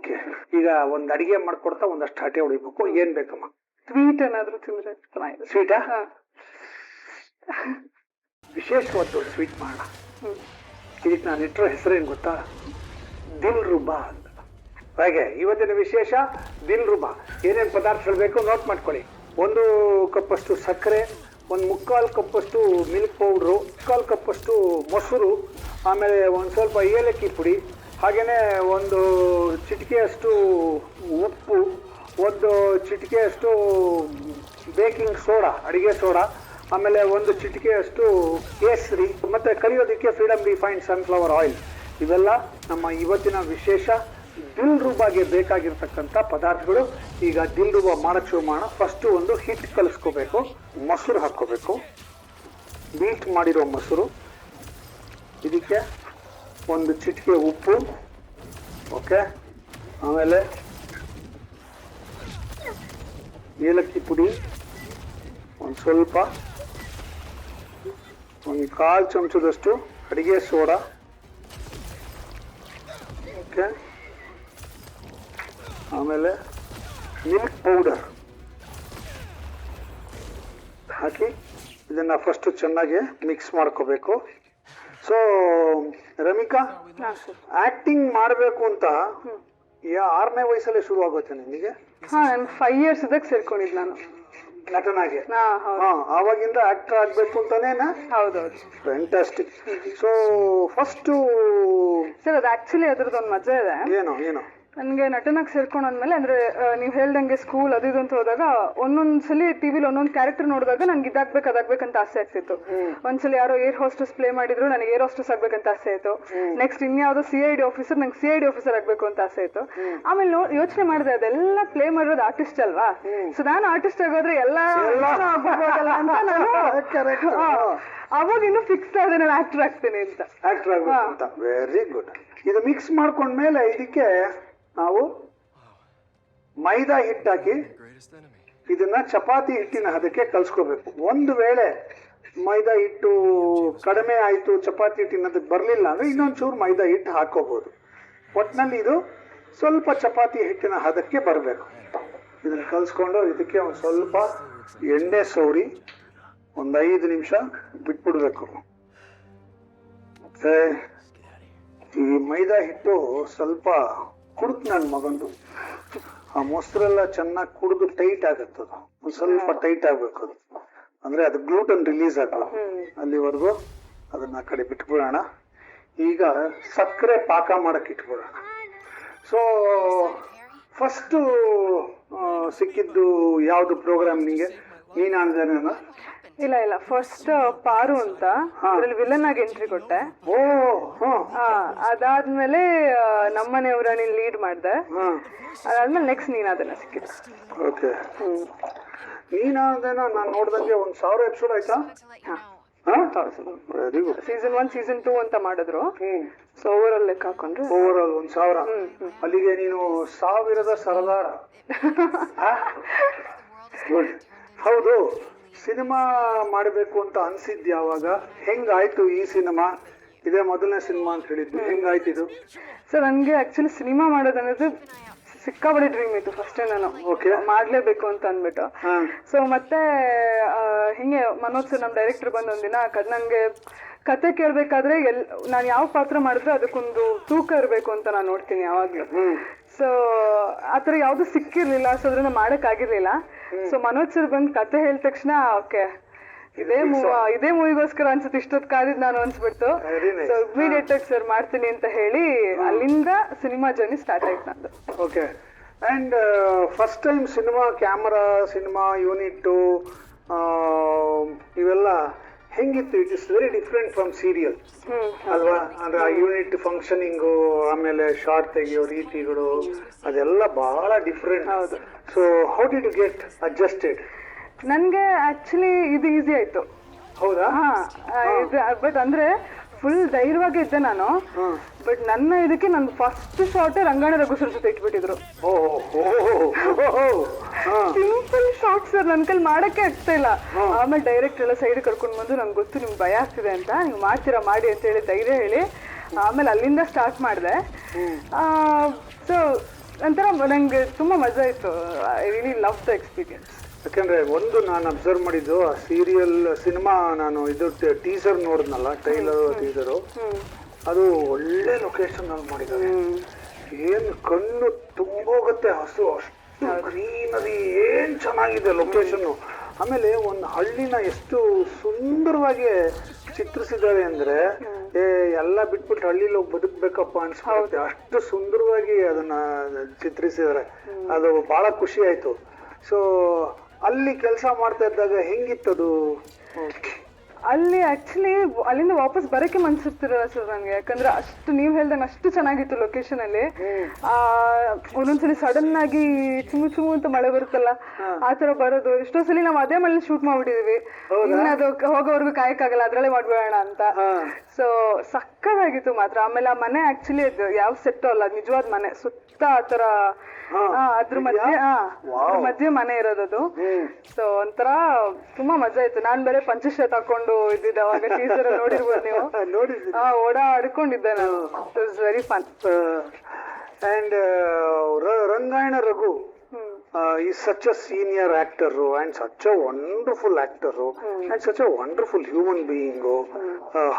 Okay, ಈಗ ಒಂದ್ ಅಡಿಗೆ ಮಾಡ್ಕೊಡ್ತಾ ಒಂದಷ್ಟು ಹಟೆ ಹೊಡಿಬೇಕು. ಏನ್ ಬೇಕಮ್ಮ? ಸ್ವೀಟ್ ಏನಾದ್ರು ತಿಂದ್ರೆ ಚೆನ್ನಾಗಿದೆ. ಸ್ವೀಟಾ? ವಿಶೇಷವಾದ ಸ್ವೀಟ್ ಮಾಡೋಣ. ಇದಕ್ಕೆ ನಾನು ಇಟ್ಟರೋ ಹೆಸರೇನು ಗೊತ್ತಾ? ದಿಲ್ ರುಬಾ ಅಂತ. ಹಾಗೆ ಇವತ್ತಿನ ವಿಶೇಷ ದಿಲ್ ರುಬಾ. ಏನೇನು ಪದಾರ್ಥಗಳು ಬೇಕು ನೋಟ್ ಮಾಡ್ಕೊಳ್ಳಿ. 1 ಕಪ್ಪಷ್ಟು ಸಕ್ಕರೆ, 1/4 ಕಪ್ಪಷ್ಟು ಮಿಲ್ಕ್ ಪೌಡ್ರು, 1/4 ಕಪ್ಪಷ್ಟು ಮೊಸರು, ಆಮೇಲೆ ಒಂದು ಸ್ವಲ್ಪ ಏಲಕ್ಕಿ ಪುಡಿ, ಹಾಗೆಯೇ 1 ಚಿಟಿಕೆಯಷ್ಟು ಉಪ್ಪು, 1 ಚಿಟಿಕೆಯಷ್ಟು ಬೇಕಿಂಗ್ ಸೋಡಾ, ಅಡಿಗೆ ಸೋಡಾ, ಆಮೇಲೆ 1 ಚಿಟಿಕೆಯಷ್ಟು ಕೇಸರಿ, ಮತ್ತು ಕರಿಯೋದಕ್ಕೆ ಫ್ರೀಡಮ್ ರಿಫೈನ್ಡ್ ಸನ್ಫ್ಲವರ್ ಆಯಿಲ್. ಇವೆಲ್ಲ ನಮ್ಮ ಇವತ್ತಿನ ವಿಶೇಷ ದಿಲ್ ರುಬಾಗೆ ಬೇಕಾಗಿರ್ತಕ್ಕಂಥ ಪದಾರ್ಥಗಳು. ಈಗ ದಿಲ್ ರುಬಾ ಮಾಡೋಕ್ಕೆ ಶುರು ಮಾಡೋಣ. ಫಸ್ಟು ಒಂದು ಹಿಟ್ಟು ಕಲಿಸ್ಕೋಬೇಕು. ಮೊಸರು ಹಾಕ್ಕೋಬೇಕು, ಬೀಟ್ ಮಾಡಿರೋ ಮೊಸರು. ಇದಕ್ಕೆ 1 ಚಿಟಿಕೆ ಉಪ್ಪು, ಓಕೆ, ಆಮೇಲೆ ಏಲಕ್ಕಿ ಪುಡಿ ಒಂದು ಸ್ವಲ್ಪ, 1/4 ಚಮಚದಷ್ಟು ಅಡಿಗೆ ಸೋಡಾ, ಓಕೆ, ಆಮೇಲೆ ಮಿಲ್ಕ್ ಪೌಡರ್ ಹಾಕಿ ಇದನ್ನ ಫಸ್ಟ್ ಚೆನ್ನಾಗಿ ಮಿಕ್ಸ್ ಮಾಡ್ಕೋಬೇಕು. ಸೊ ರಮಿಕಾ, ಆಕ್ಟಿಂಗ್ ಮಾಡಬೇಕು ಅಂತ 6ನೇ ವಯಸ್ಸಲ್ಲೇ ಶುರು ಆಗುತ್ತೆ ನಿಮಗೆ? ನಾನು 5 years ಇದ್ದಾಗ ಸೇರ್ಕೊಂಡಿದ್ದು ನಾನು ನಟನಾಗೆ. ಆವಾಗಿಂದ ಆಕ್ಟರ್ ಆಗ್ಬೇಕು ಅಂತಾನೇನಾ? ಹೌದೌದು. ಫ್ಯಾಂಟಾಸ್ಟಿಕ್. ಸೊ ಫಸ್ಟ್ ಸರ್, ಅದು ಆಕ್ಚುಲಿ ಅದ್ರದ್ದೊಂದು ಮಜಾ ಇದೆ. ಏನು ನನಗೆ ನಟನಾಗಿ ಸೇರ್ಕೊಂಡಾದ್ಮೇಲೆ, ಅಂದ್ರೆ ನೀವು ಹೇಳ್ದಂಗೆ ಸ್ಕೂಲ್ ಅದು ಇದು ಅಂತ ಹೋದಾಗ ಒಂದೊಂದ್ಸಲಿ ಟಿವಿಲಿ ಒಂದೊಂದು ಕ್ಯಾರೆಕ್ಟರ್ ನೋಡಿದಾಗ ನನ್ಗೆ ಅದಾಗ್ಬೇಕಂತ ಆಸೆ ಆಗ್ತಿತ್ತು. ಒಂದ್ಸಲಿ ಯಾರೋ ಏರ್ ಹೋಸ್ಟೆಸ್ ಪ್ಲೇ ಮಾಡಿದ್ರು, ನನಗೆ ಏರ್ ಹೋಸ್ಟೆಸ್ ಆಗ್ಬೇಕಂತ ಆಸೆ ಆಯ್ತು. ನೆಕ್ಸ್ಟ್ ಇನ್ಯಾವುದೋ CID ಆಫೀಸರ್, ನಂಗೆ CID ಆಫೀಸರ್ ಆಗ್ಬೇಕು ಅಂತ ಆಸೆ ಆಯ್ತು. ಆಮೇಲೆ ಯೋಚನೆ ಮಾಡಿದೆ, ಅದೆಲ್ಲ ಪ್ಲೇ ಮಾಡಿರೋದು ಆರ್ಟಿಸ್ಟ್ ಅಲ್ವಾ, ಸೊ ನಾನು ಆರ್ಟಿಸ್ಟ್ ಆಗೋದ್ರೆ ಎಲ್ಲ ಆಗ್ಬೋದಲ್ಲ ಅಂತ ನಾನು ಅವಾಗ ಇನ್ನು ಫಿಕ್ಸ್ ಆದ್ರೆ ನಾನು ಆಕ್ಟರ್ ಆಗ್ತೇನೆ ಅಂತ. ಆಕ್ಟರ್ ಆಗ್ಬೇಕು ಅಂತ. Very good. ಇದು ಮಿಕ್ಸ್ ಮಾಡ್ಕೊಂಡ್ಮೇಲೆ ಇದಕ್ಕೆ ನಾವು ಮೈದಾ ಹಿಟ್ಟು ಹಾಕಿ ಇದನ್ನ ಚಪಾತಿ ಹಿಟ್ಟಿನ ಹದಕ್ಕೆ ಕಲ್ಸ್ಕೋಬೇಕು. ಒಂದು ವೇಳೆ ಮೈದಾ ಹಿಟ್ಟು ಕಡಿಮೆ ಆಯ್ತು, ಚಪಾತಿ ಹಿಟ್ಟಿನ ಹದಕ್ಕೆ ಬರಲಿಲ್ಲ ಅಂದ್ರೆ ಇನ್ನೊಂದು ಚೂರು ಮೈದಾ ಹಿಟ್ಟು ಹಾಕೋಬಹುದು. ಒಟ್ಟಿನಲ್ಲಿ ಇದು ಸ್ವಲ್ಪ ಚಪಾತಿ ಹಿಟ್ಟಿನ ಹದಕ್ಕೆ ಬರಬೇಕು. ಇದನ್ನ ಕಲ್ಸ್ಕೊಂಡು ಇದಕ್ಕೆ ಒಂದು ಸ್ವಲ್ಪ ಎಣ್ಣೆ ಸೌರಿ ಒಂದು 5 ನಿಮಿಷ ಬಿಟ್ಬಿಡ್ಬೇಕು. ಮತ್ತೆ ಈ ಮೈದಾ ಹಿಟ್ಟು ಸ್ವಲ್ಪ ಕುಡ್ದು ನನ್ನ ಮಗಂದು ಆ ಮೊಸರೆಲ್ಲ ಚೆನ್ನಾಗಿ ಕುಡಿದು ಟೈಟ್ ಆಗತ್ತದು. ಒಂದು ಸ್ವಲ್ಪ ಟೈಟ್ ಆಗ್ಬೇಕು ಅದು, ಅಂದ್ರೆ ಅದು ಗ್ಲೂಟನ್ ರಿಲೀಸ್ ಆಗಲ್ಲ. ಅಲ್ಲಿವರೆಗೂ ಅದನ್ನ ಕಡೆ ಬಿಟ್ಬಿಡೋಣ. ಈಗ ಸಕ್ಕರೆ ಪಾಕ ಮಾಡಕ್ಕೆ ಇಟ್ಬಿಡೋಣ. ಸೊ ಫಸ್ಟ್ ಸಿಕ್ಕಿದ್ದು ಯಾವ್ದು ಪ್ರೋಗ್ರಾಮ್ ನಿಂಗೆ? ನೀನಾಂದೇನ? ಇಲ್ಲ, ಫಸ್ಟ್ ಪಾರು ಅಂತ ಅದ್ರಲ್ಲಿ ವಿಲನ್ ಆಗಿ ಎಂಟ್ರಿ ಕೊಟ್ಟೆ. ಅದಾದ್ಮೇಲೆ ನಮ್ಮನೆಯವರ ನೀನ್ ಲೀಡ್ ಮಾಡ್ದೆ. ಅದಾದ್ಮೇಲೆ ನೆಕ್ಸ್ಟ್ ನೀನಾದನ ಸಿಕ್ಕಿದ್ದು. ಓಕೆ, ನೀನಾದನ ನಾನು ನೋಡ್ದಂಗೆ 1000 ಎಪಿಸೋಡ್ ಆಯ್ತಾ? Very good. ಸೀಸನ್ 1 ಸೀಸನ್ 2 ಅಂತ ಮಾಡಿದ್ರು. ಸೊ ಓವರ್ ಆಲ್ ಲೆಕ್ಕ ಹಾಕೊಂಡ್ರೆ ಓವರ್ ಆಲ್ 1000. ಅಲ್ಲಿಗೆ ನೀನು 1000ದ ಸರದಾರ. ಗುಡ್. ಹೌದು, ಸಿನಿಮಾ ಮಾಡಬೇಕು ಅಂತ ಅನ್ಸಿದ್ ಯಾವಾಗ? ಹೆಂಗಾಯ್ತು ಈ ಸಿನಿಮಾ? ಇದೇ ಮೊದಲನೇ ಸಿನಿಮಾ ಅಂತ ಹೇಳಿದ್ದು, ಹೆಂಗಾಯ್ತು ಇದು? ಸರ್, ನನಗೆ ಆಕ್ಚುಲಿ ಸಿನಿಮಾ ಮಾಡೋದನ್ನೋದು ಸಿಕ್ಕಾಬಡಿ ಡ್ರೀಮ್ ಇತ್ತು ಫಸ್ಟ್. ನಾನು ಮಾಡ್ಲೇಬೇಕು ಅಂತ ಅಂದ್ಬಿಟ್ಟು. ಸೊ ಮತ್ತೆ ಹಿಂಗೆ ಮನೋಜ್ ಸರ್, ನಮ್ಮ ಡೈರೆಕ್ಟರ್ ಬಂದು ಒಂದಿನ ನಂಗೆ ಕತೆ ಕೇಳ್ಬೇಕಾದ್ರೆ ನಾನು ಯಾವ ಪಾತ್ರ ಮಾಡಿದ್ರೆ ಅದಕ್ಕೊಂದು ತೂಕ ಇರಬೇಕು ಅಂತ ನಾನು ನೋಡ್ತೀನಿ ಯಾವಾಗ್ಲೂ. ಸೊ ಆತರ ಯಾವ್ದು ಸಿಕ್ಕಿರ್ಲಿಲ್ಲ, ಸೊ ಅದನ್ನ ಮಾಡಕ್ ಆಗಿರ್ಲಿಲ್ಲ. ಸೊ ಮನೋಜ್ ಸರ್ ಬಂದ್ ಕತೆ ಹೇಳಿದ ತಕ್ಷಣ ಓಕೆ, ಇದೇ ಮೂವಿಗೋಸ್ಕರ ಅನ್ಸುತ್ತೆ ಇಷ್ಟೊತ್ತು ಕಾದಿದ್ ನಾನು ಅನ್ಸ್ಬಿಡ್ತು. ಸೊ ಇಮಿಡಿಯೇಟ್ ಆಗಿ ಸರ್ ಮಾಡ್ತೀನಿ ಅಂತ ಹೇಳಿ ಅಲ್ಲಿಂದ ಸಿನಿಮಾ ಜರ್ನಿ ಸ್ಟಾರ್ಟ್ ಆಯ್ತು ನಂದು. Okay. And first time cinema camera, cinema unit ಇವೆಲ್ಲ ಹೆಂಗಿತ್ತು? It is very different from serial ಅಲ್ವಾ? ಅಂದ್ರೆ ಆ ಯೂನಿಟ್ ಫಂಕ್ಷನಿಂಗು, ಆಮೇಲೆ ಶಾರ್ಟ್ ತೆಗಿಯೋ ರೀತಿಗಳು, ಅದೆಲ್ಲ ಬಹಳ ಡಿಫ್ರೆಂಟ್. ಹೌದು. So how did you get adjusted? ನನ್ಗೆ ಆಕ್ಚುಲಿ ಇದು ಈಸಿ ಆಯ್ತು. ಹೌದಾ? ಬಟ್ ಅಂದ್ರೆ ಫುಲ್ ಧೈರ್ಯವಾಗಿ ಇದ್ದೆ ನಾನು. ಬಟ್ ನನ್ನ ಇದಕ್ಕೆ ನನ್ನ ಫಸ್ಟ್ ಶಾರ್ಟ್ ರಂಗಾಣ ರಘುಸರ್ ಜೊತೆ ಇಟ್ಬಿಟ್ಟಿದ್ರು. ಸಿಂಪಲ್ ಶಾರ್ಟ್ ಸರ್, ನನ್ ಕೈಲಿ ಮಾಡಕ್ಕೆ ಆಗ್ತಾ ಇಲ್ಲ. ಆಮೇಲೆ ಡೈರೆಕ್ಟ್ ಎಲ್ಲ ಸೈಡ್ ಕರ್ಕೊಂಡು ಬಂದು ನಂಗೆ ಗೊತ್ತು ನಿಮ್ಗೆ ಭಯ ಆಗ್ತಿದೆ ಅಂತ, ನೀವು ಮಾಡ್ತೀರಾ ಮಾಡಿ ಅಂತ ಹೇಳಿ ಧೈರ್ಯ ಹೇಳಿ ಆಮೇಲೆ ಅಲ್ಲಿಂದ ಸ್ಟಾರ್ಟ್ ಮಾಡಿದೆ. ಸೊ ಒಂಥರ ನಂಗೆ ತುಂಬಾ ಮಜಾ ಇತ್ತು. I really love the experience. ಯಾಕೆಂದ್ರೆ ಒಂದು ನಾನು ಅಬ್ಸರ್ವ್ ಮಾಡಿದ್ದು ಆ ಸಿನಿಮಾ ನಾನು ಇದು ಟೀಸರ್ ನೋಡಿದ್ನಲ್ಲ, ಟ್ರೈಲರ್ ಟೀಸರು, ಅದು ಒಳ್ಳೆ ಲೊಕೇಶನ್ ಅಲ್ಲಿ ಮಾಡಿದ್ದಾರೆ. ಏನ್ ಕಣ್ಣು ತುಂಬೋಗುತ್ತೆ, ಹಸು ಅಷ್ಟು ಗ್ರೀನರಿ, ಏನ್ ಚೆನ್ನಾಗಿದೆ ಲೊಕೇಶನ್. ಆಮೇಲೆ ಒಂದು ಹಳ್ಳಿನ ಎಷ್ಟು ಸುಂದರವಾಗಿ ಚಿತ್ರಿಸಿದ್ದಾರೆ ಅಂದ್ರೆ ಎಲ್ಲ ಬಿಟ್ಬಿಟ್ಟು ಹಳ್ಳಿಲಿ ಹೋಗಿ ಬದುಕ್ಬೇಕಪ್ಪ ಅನ್ಸ್ಕೊಳ್ಳುತ್ತೆ, ಅಷ್ಟು ಸುಂದರವಾಗಿ ಅದನ್ನ ಚಿತ್ರಿಸಿದ್ದಾರೆ. ಅದು ಬಹಳ ಖುಷಿ ಆಯ್ತು. ಸೊ ಅಲ್ಲಿ ಕೆಲಸ ಮಾಡ್ತಾ ಇದ್ದಾಗ ಹೆಂಗಿತ್ತದು? ಅಲ್ಲಿ ಆಕ್ಚುಲಿ ಅಲ್ಲಿಂದ ವಾಪಸ್ ಬರಕ್ಕೆ ಮನ್ಸಿರ್ತಿರಲ್ಲ ಸರ್ ನನಗೆ, ಯಾಕಂದ್ರೆ ಅಷ್ಟು ನೀವ್ ಹೇಳ್ದಂಗೆ ಅಷ್ಟು ಚೆನ್ನಾಗಿತ್ತು ಲೊಕೇಶನ್ ಅಲ್ಲಿ. ಒಂದೊಂದ್ಸಲಿ ಸಡನ್ ಆಗಿ ಚುಮು ಚುಮು ಅಂತ ಮಳೆ ಬರುತ್ತಲ್ಲ, ಆತರ ಬರೋದು. ಎಷ್ಟೋ ಸಲ ನಾವು ಅದೇ ಮಳೆ ಶೂಟ್ ಮಾಡ್ಬಿಟ್ಟಿದೀವಿ, ಅದು ಹೋಗೋವರೆಗೂ ಕಾಯಕ್ಕಾಗಲ್ಲ, ಅದ್ರಲ್ಲೇ ಮಾಡ್ಬೇಡ ಅಂತ. ಸೊ ಸಕ್ಕತ್ತಾಗಿತ್ತು ಮಾತ್ರ. ಆಮೇಲೆ ಆ ಮನೆ ಆಕ್ಚುಲಿ ಅದು ಯಾವ ಸೆಟ್ ಅಲ್ಲ, ನಿಜವಾದ ಮನೆ, ಸುತ್ತ ಆತರ ಅದ್ರ ಮಧ್ಯೆ ಮನೆ ಇರೋದದು. ಸೊ ಒಂಥರ ತುಂಬಾ ಮಜಾ ಇತ್ತು. ನಾನ್ ಬೇರೆ ಪಂಚಶರ್ಟ್ ಹಾಕೊಂಡು ಇದ್ದಿದ್ದೆ ಅವಾಗ, ಟೀಚರ್ ನೋಡಿರ್ಬೋದು ನೀವು. ಓಡಾಡ್ಕೊಂಡಿದ್ದೆ ನಾನು. It was very fun. And Rangayana Raghu is such a senior actor and such a wonderful actor and such a wonderful human being.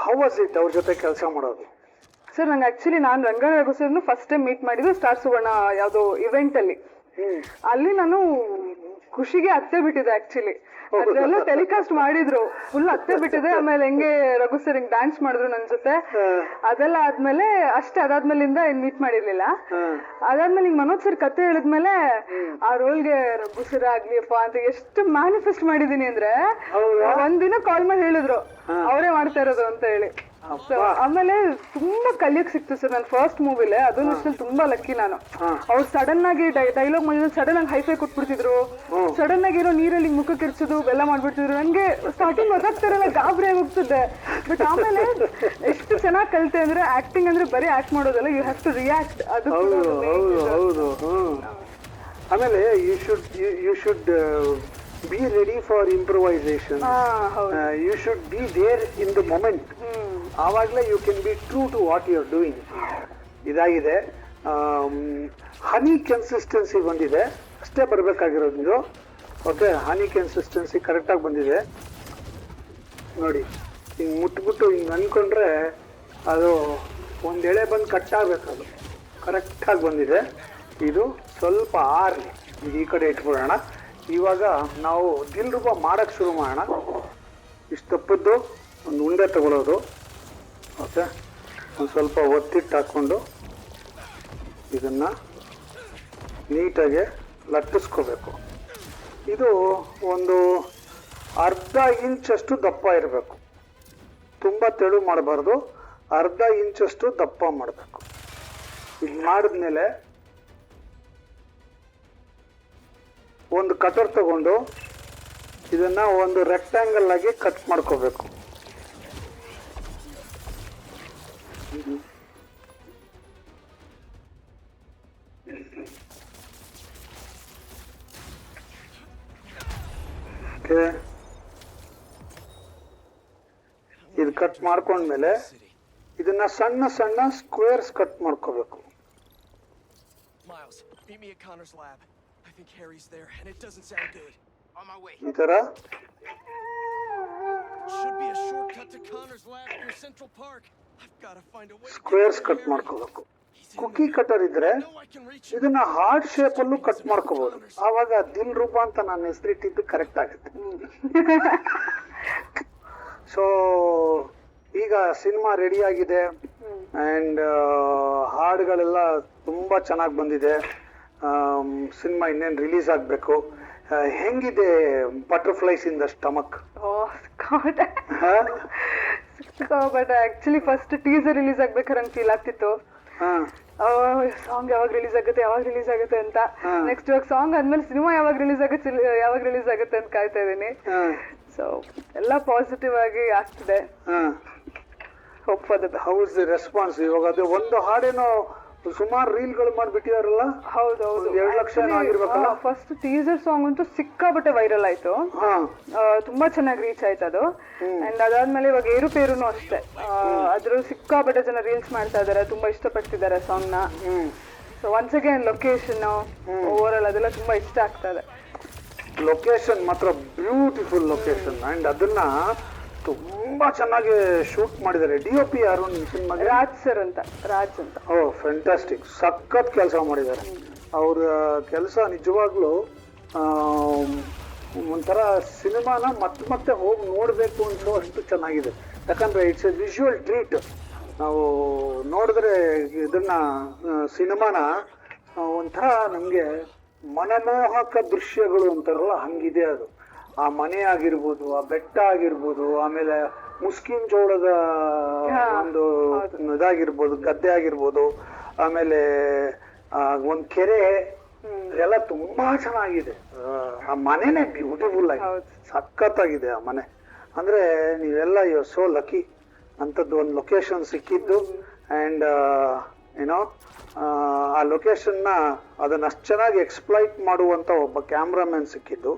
How was it ಅವ್ರ ಜೊತೆ ಕೆಲಸ ಮಾಡೋದು? ಸರ್ ನಂಗೆ ಆಕ್ಚುಲಿ ನಾನು ರಂಗಾಯಣ ರಘು ಸರ್ನು ಫಸ್ಟ್ ಟೈಮ್ ಮೀಟ್ ಮಾಡಿದ್ದು ಸ್ಟಾರ್ ಸುವರ್ಣ ಯಾವ್ದೋ ಇವೆಂಟ್ ಅಲ್ಲಿ. ಅಲ್ಲಿ ನಾನು ಖುಷಿಗೆ ಅತ್ತೆ ಬಿಟ್ಟಿದೆ ಆಕ್ಚುಲಿ. ಅದೆಲ್ಲ ಟೆಲಿಕಾಸ್ಟ್ ಮಾಡಿದ್ರು, ಫುಲ್ ಅತ್ತೆ ಬಿಟ್ಟಿದೆ. ಆಮೇಲೆ ಹೆಂಗೆ ರಘು ಸರ್ ಹಿಂಗ್ ಡ್ಯಾನ್ಸ್ ಮಾಡಿದ್ರು ನನ್ ಜೊತೆ. ಅದೆಲ್ಲ ಆದ್ಮೇಲೆ ಅಷ್ಟೇ, ಅದಾದ್ಮೇಲಿಂದ ಏನ್ ಮೀಟ್ ಮಾಡಿರ್ಲಿಲ್ಲ. ಅದಾದ್ಮೇಲೆ ಹಿಂಗ್ ಮನೋಜ್ ಸರ್ ಕತೆ ಹೇಳಿದ್ಮೇಲೆ ಆ ರೋಲ್ಗೆ ರಘು ಸರ್ ಆಗ್ಲಿಯಪ್ಪ ಅಂತ ಎಷ್ಟು ಮ್ಯಾನಿಫೆಸ್ಟ್ ಮಾಡಿದೀನಿ ಅಂದ್ರೆ, ಒಂದಿನ ಕಾಲ್ ಮಾಡಿ ಹೇಳಿದ್ರು ಅವರೇ ಮಾಡ್ತಾ ಇರೋದು ಅಂತ ಹೇಳಿ. ಆಮೇಲೆ ತುಂಬಾ ಕಲಿಯಕ್ ಸಿಕ್ತು ಸರ್ ನನ್ನ ಫಸ್ಟ್ ಮೂವಿಲೆ. ಅದೊಂದು ವಿಷಯದಲ್ಲಿ ತುಂಬಾ ಲಕ್ಕಿ ನಾನು. ಅವ್ರು ಸಡನ್ ಆಗಿ ಡೈಲಾಗ್ ಮಾಡಿದ್ರು, ಸಡನ್ ಆಗಿ ಹೈಫೈ ಕೊಟ್ಬಿಡ್ತಿದ್ರು, ಸಡನ್ ಆಗಿ ಏನೋ ನೀರಲ್ಲಿ ಮುಖ ಕಿರ್ಚೋದು ಎಲ್ಲ ಮಾಡ್ಬಿಡ್ತಿದ್ರು. ನಂಗೆ ಸ್ಟಾರ್ಟಿಂಗ್ ಗೊತ್ತಾಗ್ತಾರಲ್ಲ, ಗಾಬರಿ ಆಗಿ ಹೋಗ್ತಿದ್ದೆ. ಬಟ್ ಆಮೇಲೆ ಎಷ್ಟು ಚೆನ್ನಾಗಿ ಕಲಿತೆ ಅಂದ್ರೆ, ಆಕ್ಟಿಂಗ್ ಅಂದ್ರೆ ಬರೀ ಆಕ್ಟ್ ಮಾಡೋದಲ್ಲ, ಯು ಹ್ಯಾವ್ ಟು ರಿಯಾಕ್ಟ್. ಅದು ಹೌದು. ಆಮೇಲೆ you should be ready for improvisation. You should be there in the moment. ಆವಾಗಲೇ you can be true to what you are doing. ಇದಾಗಿದೆ. ಹನಿ ಕನ್ಸಿಸ್ಟೆನ್ಸಿ ಬಂದಿದೆ, ಅಷ್ಟೇ ಬರಬೇಕಾಗಿರೋದು ಇದು. ಓಕೆ, ಹನಿ ಕನ್ಸಿಸ್ಟೆನ್ಸಿ ಕರೆಕ್ಟಾಗಿ ಬಂದಿದೆ ನೋಡಿ. ಹಿಂಗೆ ಮುಟ್ಬಿಟ್ಟು ಹಿಂಗೆ ಅಂದ್ಕೊಂಡ್ರೆ ಅದು ಒಂದು ಎಳೆ ಬಂದು ಕಟ್ಟಾಗಬೇಕು, ಅದು ಕರೆಕ್ಟಾಗಿ ಬಂದಿದೆ. ಇದು ಸ್ವಲ್ಪ ಆರಲಿ, ಇದು ಈ ಕಡೆ ಇಟ್ಬಿಡೋಣ. ಇವಾಗ ನಾವು ದಿಲ್ರುಬಾ ಮಾಡೋಕ್ಕೆ ಶುರು ಮಾಡೋಣ. ಇಷ್ಟು ತಪ್ಪದ್ದು ಒಂದು ಉಂಡೆ ತಗೊಳ್ಳೋದು. ಓಕೆ, ಒಂದು ಸ್ವಲ್ಪ ಒತ್ತಿಟ್ಟು ಹಾಕ್ಕೊಂಡು ಇದನ್ನು ನೀಟಾಗಿ ಲಟ್ಟಿಸ್ಕೋಬೇಕು. ಇದು ಒಂದು ಅರ್ಧ ಇಂಚಷ್ಟು ದಪ್ಪ ಇರಬೇಕು, ತುಂಬ ತೆಳು ಮಾಡಬಾರ್ದು, ಅರ್ಧ ಇಂಚಷ್ಟು ದಪ್ಪ ಮಾಡಬೇಕು. ಇದು ಮಾಡಿದ್ಮೇಲೆ ಒಂದು ಕಟರ್ ತಗೊಂಡು ಇದನ್ನ ಒಂದು ರೆಕ್ಟ್ಯಾಂಗಲ್ ಆಗಿ ಕಟ್ ಮಾಡ್ಕೋಬೇಕು. ಇದು ಕಟ್ ಮಾಡ್ಕೊಂಡ್ಮೇಲೆ ಇದನ್ನ ಸಣ್ಣ ಸಣ್ಣ ಸ್ಕ್ವೇರ್ಸ್ ಕಟ್ ಮಾಡ್ಕೋಬೇಕು. ಈ ತರ ಸ್ಕ್ವೇರ್ಸ್ ಕಟ್ ಮಾಡ್ಕೋಬೇಕು. ಕುಕ್ಕಿ ಕಟರ್ ಇದ್ರೆ ಇದನ್ನ ಹಾರ್ಟ್ ಶೇಪ್ ಅಲ್ಲೂ ಕಟ್ ಮಾಡ್ಕೋಬಹುದು. ಆವಾಗ ದಿಲ್ರುಬಾ ಅಂತ ನಾನು ಹೆಸರಿಟ್ಟಿದ್ದು ಕರೆಕ್ಟ್ ಆಗುತ್ತೆ. ಸೊ ಈಗ ಸಿನಿಮಾ ರೆಡಿ ಆಗಿದೆ ಅಂಡ್ ಹಾಡುಗಳೆಲ್ಲ ತುಂಬಾ ಚೆನ್ನಾಗಿ ಬಂದಿದೆ. ಸಿನಿಮಾ ಇನ್ನೇನು ರಿಲೀಸ್ ಆಗಬೇಕು. ಹೆಂಗಿದೆ butterflies in the stomach? But actually first teaser release ಆಗ್ಬೇಕಾದ್ರೆ ನಂಗೆ ಫೀಲ್ ಆಗ್ತಿತ್ತು, ಸಾಂಗ್ ಯಾವಾಗ ರಿಲೀಸ್ ಆಗುತ್ತೆ ಅಂತ. ನೆಕ್ಸ್ಟ್ ಇವಾಗ ಸಾಂಗ್ ಆದ್ಮೇಲೆ ಸಿನಿಮಾ ಯಾವಾಗ ರಿಲೀಸ್ ಆಗುತ್ತೆ ಅಂತ ಕಾಯ್ತಾ ಇದೀನಿ. ಸೊ ಎಲ್ಲ ಪಾಸಿಟಿವ್ ಆಗಿ ಆಗ್ತಿದೆ. Hope for the best. How is the response? ಇವಾಗ ಅದು ಒಂದು ಹಾಡೇನೋ ಸುಮಾರು ರೀಲ್ಗಳು ಮಾಡ್ಬಿಟ್ಟಿದಾರಲ್ಲ. ಹೌದೌದು, 2 ಲಕ್ಷ ಆಗಿರ್ಬೇಕಲ್ಲ. ಫಸ್ಟ್ ಟೀಸರ್ ಸಾಂಗ್ ಅಂತೂ ಸಿಕ್ಕಾಪಟ್ಟೆ ವೈರಲ್ ಆಯ್ತು, ತುಂಬಾ ಚೆನ್ನಾಗಿ ರೀಚ್ ಆಯ್ತು ಅದು. ಅಂಡ್ ಅದಾದ್ಮೇಲೆ ಇವಾಗ ಏರುಪೇರುನು ಅಷ್ಟೇ, ಅದ್ರ ಸಿಕ್ಕಾಪಟ್ಟೆ ಜನ ರೀಲ್ಸ್ ಮಾಡ್ತಾ ಇದಾರೆ, ತುಂಬಾ ಇಷ್ಟಪಡ್ತಿದ್ದಾರೆ ಸಾಂಗ್ ನ. So once again location over all ಅದೆಲ್ಲ ತುಂಬಾ ಇಷ್ಟ ಆಗ್ತದೆ. ಲೊಕೇಶನ್ ಮಾತ್ರ ಬ್ಯೂಟಿಫುಲ್ ಲೊಕೇಶನ್ ಅಂಡ್ ಅದನ್ನ ತುಂಬಾ ಚೆನ್ನಾಗಿ ಶೂಟ್ ಮಾಡಿದ್ದಾರೆ. DOP ಯಾರು ನಿಮ್ಮ ಸಿನಿಮಾಗೆ? ರಾಜ್ ಸರ್ ಅಂತ, ರಾಜ್ ಅಂತ. ಓ ಫ್ಯಾಂಟಾಸ್ಟಿಕ್, ಸಖತ್ ಕೆಲಸ ಮಾಡಿದ್ದಾರೆ. ಅವ್ರ ಕೆಲಸ ನಿಜವಾಗ್ಲೂ ಒಂಥರ ಸಿನಿಮಾನ ಮತ್ತೆ ಹೋಗಿ ನೋಡಬೇಕು ಅನ್ಸೋ ಅಷ್ಟು ಚೆನ್ನಾಗಿದೆ. ಯಾಕಂದ್ರೆ ಇಟ್ಸ್ ಎ ವಿಜುವಲ್ ಟ್ರೀಟ್. ನಾವು ನೋಡಿದ್ರೆ ಇದನ್ನ ಸಿನಿಮಾನ ಒಂಥರ ನಮಗೆ ಮನಮೋಹಕ ದೃಶ್ಯಗಳು ಅಂತಾರಲ್ಲ ಹಂಗಿದೆ ಅದು. ಆ ಮನೆ ಆಗಿರ್ಬೋದು, ಆ ಬೆಟ್ಟ ಆಗಿರ್ಬೋದು, ಆಮೇಲೆ ಮುಸ್ಕಿನ್ ಜೋಳದ ಒಂದು ಇದಾಗಿರ್ಬೋದು, ಗದ್ದೆ ಆಗಿರ್ಬೋದು, ಆಮೇಲೆ ಒಂದ್ ಕೆರೆ, ಎಲ್ಲ ತುಂಬಾ ಚೆನ್ನಾಗಿದೆ. ಆ ಮನೆನೇ ಬ್ಯೂಟಿಫುಲ್ ಆಗಿ ಸಖತ್ತಾಗಿದೆ ಆ ಮನೆ. ಅಂದ್ರೆ ನೀವೆಲ್ಲ ಯು ಆರ್ ಸೋ ಲಕ್ಕಿ ಅಂತದ್ದು ಒಂದು ಲೊಕೇಶನ್ ಸಿಕ್ಕಿದ್ದು. ಅಂಡ್ ಏನೋ ಆ ಲೊಕೇಶನ್ನ ಅದನ್ನ ಅಷ್ಟು ಚೆನ್ನಾಗಿ ಎಕ್ಸ್ಪ್ಲೈಟ್ ಮಾಡುವಂತ ಒಬ್ಬ ಕ್ಯಾಮ್ರಾಮನ್ ಸಿಕ್ಕಿದ್ದು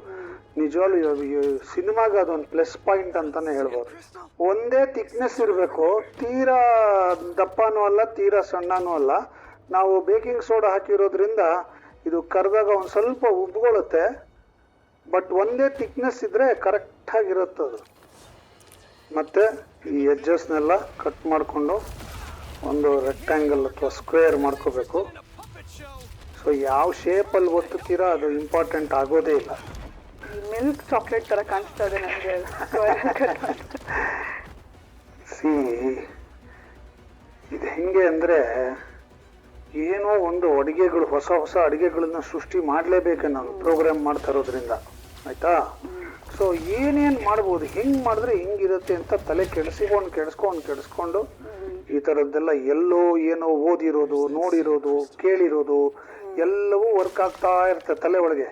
ನಿಜವಾಗ್ಲೂ ಸಿನಿಮಾಗೆ ಅದೊಂದು ಪ್ಲಸ್ ಪಾಯಿಂಟ್ ಅಂತಾನೆ ಹೇಳ್ಬೋದು. ಒಂದೇ ಥಿಕ್ನೆಸ್ ಇರಬೇಕು, ತೀರಾ ದಪ್ಪನೂ ಅಲ್ಲ ತೀರಾ ಸಣ್ಣನೂ ಅಲ್ಲ. ನಾವು ಬೇಕಿಂಗ್ ಸೋಡಾ ಹಾಕಿರೋದ್ರಿಂದ ಇದು ಕರೆದಾಗ ಒಂದು ಸ್ವಲ್ಪ ಉಬ್ಕೊಳ್ಳುತ್ತೆ, ಬಟ್ ಒಂದೇ ಥಿಕ್ನೆಸ್ ಇದ್ರೆ ಕರೆಕ್ಟ್ ಆಗಿರುತ್ತೆ ಅದು. ಮತ್ತೆ ಈ ಎಡ್ಜಸ್ನೆಲ್ಲ ಕಟ್ ಮಾಡಿಕೊಂಡು ಒಂದು ರೆಕ್ಟ್ಯಾಂಗಲ್ ಅಥವಾ ಸ್ಕ್ವೇರ್ ಮಾಡ್ಕೋಬೇಕು. ಸೊ ಯಾವ ಶೇಪಲ್ಲಿ ಒತ್ತುತ್ತೀರಾ ಅದು ಇಂಪಾರ್ಟೆಂಟ್ ಆಗೋದೇ ಇಲ್ಲ. ಮಿಲ್ಕ್ ಚಾಕ್ಲೇಟ್ ತರ ಕಾಣಿಸ್ತಾ ಇದೆ ನನಗೆ. ಸಿ ಇದು ಹೆಂಗೆ ಅಂದ್ರೆ ಏನೋ ಒಂದು ಅಡಿಗೆಗಳು, ಹೊಸ ಅಡಿಗೆಗಳನ್ನ ಸೃಷ್ಟಿ ಮಾಡಲೇಬೇಕು ನಾವು ಪ್ರೋಗ್ರಾಮ್ ಮಾಡ್ತಾ ಇರೋದ್ರಿಂದ, ಆಯ್ತಾ? ಸೊ ಏನೇನು ಮಾಡ್ಬೋದು, ಹೆಂಗ್ ಮಾಡಿದ್ರೆ ಹೆಂಗಿರುತ್ತೆ ಅಂತ ತಲೆ ಕೆಡಿಸ್ಕೊಂಡು ಈ ಥರದ್ದೆಲ್ಲ ಎಲ್ಲೋ ಏನೋ ಓದಿರೋದು, ನೋಡಿರೋದು, ಕೇಳಿರೋದು ಎಲ್ಲವೂ ವರ್ಕ್ ಆಗ್ತಾ ಇರುತ್ತೆ ತಲೆ ಒಳಗೆ.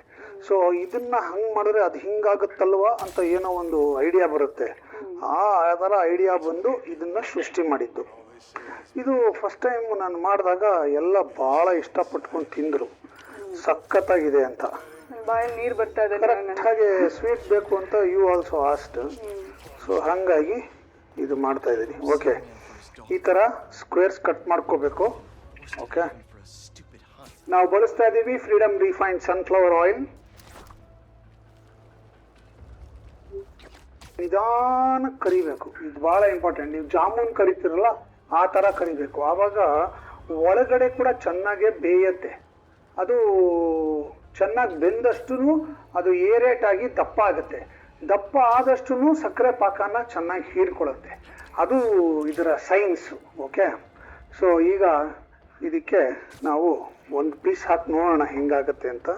ಸೊ ಇದನ್ನ ಹಂಗ್ ಮಾಡಿದ್ರೆ ಅದು ಹಿಂಗಾಗುತ್ತಲ್ವಾ ಅಂತ ಏನೋ ಒಂದು ಐಡಿಯಾ ಬರುತ್ತೆ. ಆ ಥರ ಐಡಿಯಾ ಬಂದು ಇದನ್ನ ಸೃಷ್ಟಿ ಮಾಡಿದ್ದು. ಇದು ಫಸ್ಟ್ ಟೈಮ್ ನಾನು ಮಾಡಿದಾಗ ಎಲ್ಲ ಬಹಳ ಇಷ್ಟಪಟ್ಕೊಂಡು ತಿಂದ್ರು, ಸಖತ್ತಾಗಿದೆ ಅಂತ. ನೀರು ಬರ್ತಾ ಇದೆ. ಕರೆಕ್ಟ್ ಹಾಗೆ ಸ್ವೀಟ್ ಬೇಕು ಅಂತ ಯು ಆಲ್ಸೋ ಆಸ್ಟ್. ಸೊ ಹಂಗಾಗಿ ಇದು ಮಾಡ್ತಾ ಇದ್ದೀನಿ. ಓಕೆ, ಈ ತರ ಸ್ಕ್ವೇರ್ಸ್ ಕಟ್ ಮಾಡ್ಕೋಬೇಕು. ಓಕೆ, ನಾವು ಬಳಸ್ತಾ ಇದ್ದೀವಿ ಫ್ರೀಡಮ್ ರಿಫೈನ್ಡ್ ಸನ್ಫ್ಲವರ್ ಆಯಿಲ್. ನಿಧಾನಕ್ಕೆ ಕರಿಬೇಕು, ಇದು ಬಹಳ ಇಂಪಾರ್ಟೆಂಟ್. ನೀವು ಜಾಮೂನ್ ಕರಿತೀರಲ್ಲ ಆ ತರ ಕರಿಬೇಕು. ಆವಾಗ ಒಳಗಡೆ ಕೂಡ ಚೆನ್ನಾಗೆ ಬೇಯತ್ತೆ. ಅದು ಚೆನ್ನಾಗಿ ಬೆಂದಷ್ಟು ಅದು ಏರೇಟ್ ಆಗಿ ದಪ್ಪ ಆಗುತ್ತೆ. ದಪ್ಪ ಆದಷ್ಟು ಸಕ್ಕರೆ ಪಾಕನ ಚೆನ್ನಾಗಿ ಹೀರ್ಕೊಳ್ಳುತ್ತೆ. ಅದು ಇದರ ಸೈನ್ಸ್. ಓಕೆ, ಸೊ ಈಗ ಇದಕ್ಕೆ ನಾವು ಒಂದು ಪೀಸ್ ಹಾಕಿ ನೋಡೋಣ ಹೆಂಗಾಗತ್ತೆ ಅಂತ.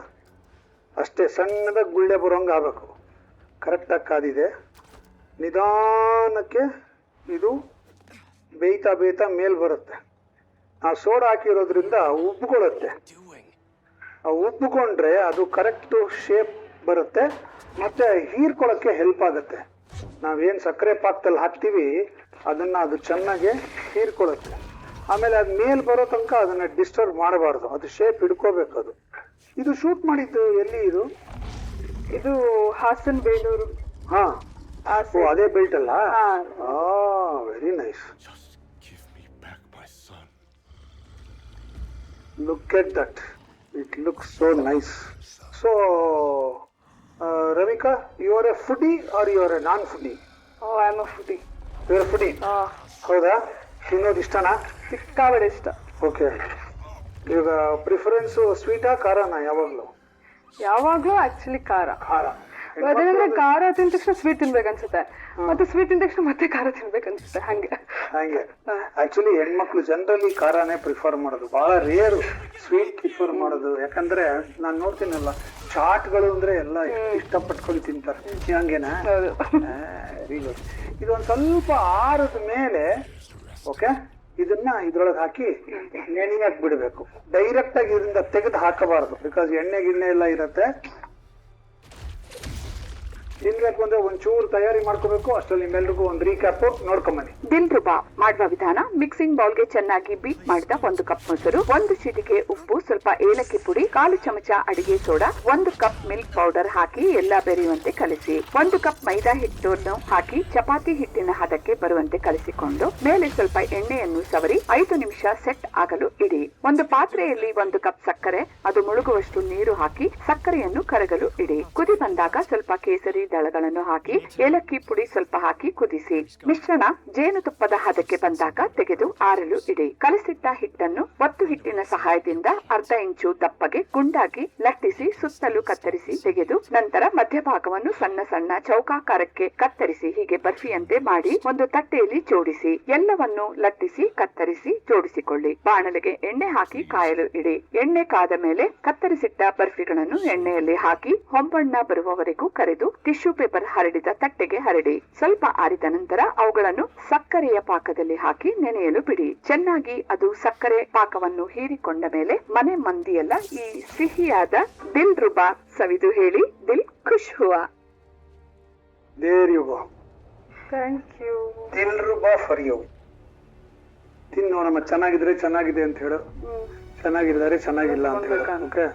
ಅಷ್ಟೇ ಸಣ್ಣದಾಗಿ ಗುಳ್ಳೆ ಬರೋಂಗೆ ಆಗಬೇಕು. ಕರೆಕ್ಟಾಗಿ ಕಾದಿದೆ. ನಿಧಾನಕ್ಕೆ ಇದು ಬೇಯ್ತಾ ಮೇಲ್ ಬರುತ್ತೆ. ನಾವು ಸೋಡಾ ಹಾಕಿರೋದ್ರಿಂದ ಉಬ್ಕೊಳ್ಳುತ್ತೆ. ಆ ಉಬ್ಕೊಂಡ್ರೆ ಅದು ಕರೆಕ್ಟ್ ಶೇಪ್ ಬರುತ್ತೆ, ಮತ್ತೆ ಹೀರ್ಕೊಳ್ಳೋಕ್ಕೆ ಹೆಲ್ಪ್ ಆಗುತ್ತೆ. ನಾವೇನು ಸಕ್ಕರೆ ಪಾಕದಲ್ಲಿ ಹಾಕ್ತೀವಿ ಅದನ್ನ ಅದು ಚೆನ್ನಾಗಿ ಹೀರ್ಕೊಳ್ಳುತ್ತೆ. ಆಮೇಲೆ ಅದು ಮೇಲ್ ಬರೋ ತನಕ ಅದನ್ನ ಡಿಸ್ಟರ್ಬ್ ಮಾಡಬಾರ್ದು, ಅದು ಶೇಪ್ ಹಿಡ್ಕೋಬೇಕು. ಅದು ಇದು ಶೂಟ್ ಮಾಡಿದ್ದು ಎಲ್ಲಿ? ಇದು ಹಾಸನ್ ಬೇಲೂರು. ಹಾ, ಅದೇ ಬೆಲ್ಟ್ ಅಲ್ಲ? Very nice. Look at that, it looks so nice. So Ravika, you are a foodie or you are a non foodie? I am a foodie. You are foodie? ಹೌದಾ? ತಿನ್ನೋದು ಇಷ್ಟನಾ? ಸಿಕ್ಕಾಬಡೆ ಇಷ್ಟ. ಓಕೆ, ಇವಾಗ ಪ್ರಿಫರೆನ್ಸು ಸ್ವೀಟಾ ಖಾರನಾ? ಯಾವಾಗ್ಲೂ actually ಖಾರ. ಅದೇನಂದ್ರೆ ಖಾರ ತಿಂದ ತಕ್ಷಣ ಸ್ವೀಟ್ ತಿನ್ಬೇಕನ್ಸುತ್ತೆ, ಮತ್ತೆ ಸ್ವೀಟ್ ತಿಂದ ತಕ್ಷಣ ಮತ್ತೆ ಖಾರ ತಿನ್ಬೇಕನ್ಸುತ್ತೆ. ಹಂಗೆ ಆಕ್ಚುಲಿ ಹೆಣ್ಮಕ್ಳು ಜನರಲಿ ಖಾರನೇ ಪ್ರಿಫರ್ ಮಾಡೋದು, ಬಹಳ ರೇರು ಸ್ವೀಟ್ ಪ್ರಿಫರ್ ಮಾಡೋದು. ಯಾಕಂದ್ರೆ ನಾನು ನೋಡ್ತೀನಲ್ಲ, ಚಾಟ್ಗಳು ಅಂದ್ರೆ ಎಲ್ಲ ಇಷ್ಟಪಟ್ಕೊಂಡು ತಿಂತಾರೆ. ಹಂಗೇನಾ? Very good. ಇದೊಂದು ಸ್ವಲ್ಪ ಆರದ ಮೇಲೆ ಓಕೆ ಇದನ್ನ ಇದ್ರೊಳಗೆ ಹಾಕಿ ನೆನೆಯಕ್ಕೆ ಬಿಡಬೇಕು. ಡೈರೆಕ್ಟ್ ಆಗಿ ಇದರಿಂದ ತೆಗೆದು ಹಾಕಬಾರದು, ಬಿಕಾಸ್ ಎಣ್ಣೆ ಗಿಣ್ಣೆ ಎಲ್ಲ ಇರುತ್ತೆ. ಏನ್ ಬೇಕು ಅಂದ್ರೆ ಒಂಚೂರು ತಯಾರಿ ಮಾಡ್ಕೋಬೇಕು. ಅಷ್ಟರಲ್ಲಿ ನಿಮ್ಮೆಲ್ರಿಗೂ ಒಂದು ರೀಕ್ಯಾಪ್ ನೋಡ್ಕೊಂಬನ್ನಿ. ದಿಲ್ ರುಬಾ ಮಾಡುವ ವಿಧಾನ: ಮಿಕ್ಸಿಂಗ್ ಬೌಲ್ಗೆ ಚೆನ್ನಾಗಿ ಬೀಟ್ ಮಾಡಿದ 1 ಕಪ್ ಮೊಸರು, 1 ಚಿಟಿಕೆ ಉಪ್ಪು, ಸ್ವಲ್ಪ ಏಲಕ್ಕಿ ಪುಡಿ, 1/4 ಚಮಚ ಅಡಿಗೆ ಸೋಡಾ, 1 ಕಪ್ ಮಿಲ್ಕ್ ಪೌಡರ್ ಹಾಕಿ ಎಲ್ಲ ಬೆರೆಯುವಂತೆ ಕಲಿಸಿ. 1 ಕಪ್ ಮೈದಾ ಹಿಟ್ಟನ್ನು ಹಾಕಿ ಚಪಾತಿ ಹಿಟ್ಟಿನ ಹದಕ್ಕೆ ಬರುವಂತೆ ಕಲಿಸಿಕೊಂಡು ಮೇಲೆ ಸ್ವಲ್ಪ ಎಣ್ಣೆಯನ್ನು ಸವರಿ 5 ನಿಮಿಷ ಸೆಟ್ ಆಗಲು ಇಡಿ. ಒಂದು ಪಾತ್ರೆಯಲ್ಲಿ 1 ಕಪ್ ಸಕ್ಕರೆ, ಅದು ಮುಳುಗುವಷ್ಟು ನೀರು ಹಾಕಿ ಸಕ್ಕರೆಯನ್ನು ಕರಗಲು ಇಡಿ. ಕುದಿ ಬಂದಾಗ ಸ್ವಲ್ಪ ಕೇಸರಿ ದಳಗಳನ್ನು ಹಾಕಿ ಏಲಕ್ಕಿ ಪುಡಿ ಸ್ವಲ್ಪ ಹಾಕಿ ಕುದಿಸಿ. ಮಿಶ್ರಣ ಜೇನುತುಪ್ಪದ ಹದಕ್ಕೆ ಬಂದಾಗ ತೆಗೆದು ಆರಲು ಇಡಿ. ಕಲಸಿಟ್ಟ ಹಿಟ್ಟನ್ನು ಒತ್ತು ಹಿಟ್ಟಿನ ಸಹಾಯದಿಂದ 1/2 ಇಂಚು ದಪ್ಪಗೆ ಗುಂಡಾಗಿ ಲಟ್ಟಿಸಿ ಸುತ್ತಲೂ ಕತ್ತರಿಸಿ ತೆಗೆದು ನಂತರ ಮಧ್ಯಭಾಗವನ್ನು ಸಣ್ಣ ಸಣ್ಣ ಚೌಕಾಕಾರಕ್ಕೆ ಕತ್ತರಿಸಿ ಹೀಗೆ ಬರ್ಫಿಯಂತೆ ಮಾಡಿ ಒಂದು ತಟ್ಟೆಯಲ್ಲಿ ಜೋಡಿಸಿ. ಎಲ್ಲವನ್ನು ಲಟ್ಟಿಸಿ ಕತ್ತರಿಸಿ ಜೋಡಿಸಿಕೊಳ್ಳಿ. ಬಾಣಲೆಗೆ ಎಣ್ಣೆ ಹಾಕಿ ಕಾಯಲು ಇಡಿ. ಎಣ್ಣೆ ಕಾದ ಮೇಲೆ ಕತ್ತರಿಸಿಟ್ಟ ಬರ್ಫಿಗಳನ್ನು ಎಣ್ಣೆಯಲ್ಲಿ ಹಾಕಿ ಹೊಂಬಣ್ಣ ಬರುವವರೆಗೂ ಕರೆದು ಟಿಶ್ಯೂ ಪೇಪರ್ ಹರಡಿದ ತಟ್ಟೆಗೆ ಹರಡಿ. ಸ್ವಲ್ಪ ಆರಿದ ನಂತರ ಅವುಗಳನ್ನು ಸಕ್ಕರೆಯ ಪಾಕದಲ್ಲಿ ಹಾಕಿ ನೆನೆಯಲು ಬಿಡಿ. ಚೆನ್ನಾಗಿ ಅದು ಸಕ್ಕರೆ ಪಾಕವನ್ನು ಹೀರಿಕೊಂಡ ಮೇಲೆ ಮನೆ ಮಂದಿಯೆಲ್ಲ ಈ ಸಿಹಿಯಾದ ದಿಲ್ ರುಬಾ ಸವಿದು ಹೇಳಿ ದಿಲ್ ಖುಷ್ ಹುವಾ. There you go. Thank you. Dilruba for you. ತಿನ್ನು ನಮ್ಮ ಚೆನ್ನಾಗಿದ್ರೆ ಚೆನ್ನಾಗಿದೆ ಅಂತ ಹೇಳು, ಚೆನ್ನಾಗಿದ್ದಾರೆ ಚೆನ್ನಾಗಿಲ್ಲ ಅಂತ ಹೇಳು. ಓಕೆ,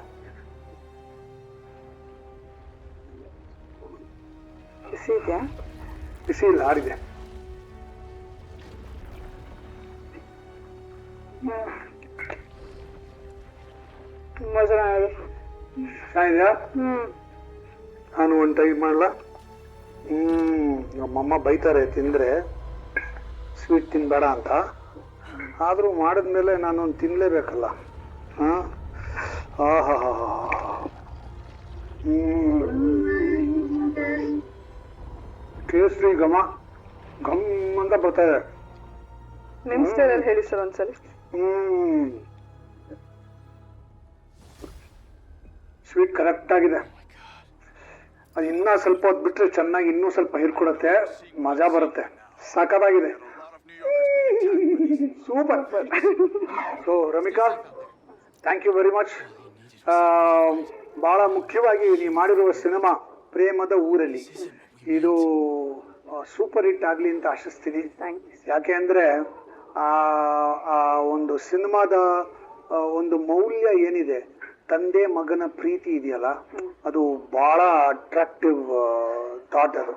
ಬಿಸಿ ಇದೆಯಾ? ಬಿಸಿ ಇಲ್ಲ, ಆರಿದೆ. ತುಂಬಾ ಚೆನ್ನಾಗಿದೆ. ಚೆನ್ನಾಗಿದೆಯಾ? ನಾನು ಒಂದು ಟೈಪ್ ಮಾಡಲ. ನಮ್ಮಮ್ಮ ಬೈತಾರೆ ತಿಂದರೆ ಸ್ವೀಟ್ ತಿನ್ಬೇಡ ಅಂತ. ಆದರೂ ಮಾಡಿದ್ಮೇಲೆ ನಾನೊಂದು ತಿನ್ನಲೇಬೇಕಲ್ಲ. ಹಾಂ, ಆಹಾ, ಕೇಸರಿ ಘಮ ಘಮ್ ಅಂತ ಬರ್ತಾ ಇದೆ. ನಿಮ್ ಸ್ಟೈಲಲ್ಲಿ ಹೇಳಿ ಸರ್ ಒಂದ್ಸಲಿ. ಸ್ವೀಟ್ ಕರೆಕ್ಟ್ ಆಗಿದೆ. ಅದು ಇನ್ನೂ ಸ್ವಲ್ಪ ಹೊತ್ತು ಬಿಟ್ರೆ ಚೆನ್ನಾಗಿ ಇನ್ನೂ ಸ್ವಲ್ಪ ಹಿರ್ಕೊಡುತ್ತೆ, ಮಜಾ ಬರುತ್ತೆ. ಸಾಕಾಗಿದೆ, super. So Ramika, thank you very much. ಬಹಳ ಮುಖ್ಯವಾಗಿ ನೀವು ಮಾಡಿರುವ ಸಿನಿಮಾ ಪ್ರೇಮದ ಊರಲ್ಲಿ ಇದು ಸೂಪರ್ ಹಿಟ್ ಆಗಲಿ ಅಂತ ಆಶಿಸ್ತೀನಿ. ಯಾಕೆ ಅಂದರೆ ಆ ಒಂದು ಸಿನಿಮಾದ ಒಂದು ಮೌಲ್ಯ ಏನಿದೆ, ತಂದೆ ಮಗನ ಪ್ರೀತಿ ಇದೆಯಲ್ಲ, ಅದು ಬಹಳ ಅಟ್ರಾಕ್ಟಿವ್ ಥಾಟ್ ಅದು.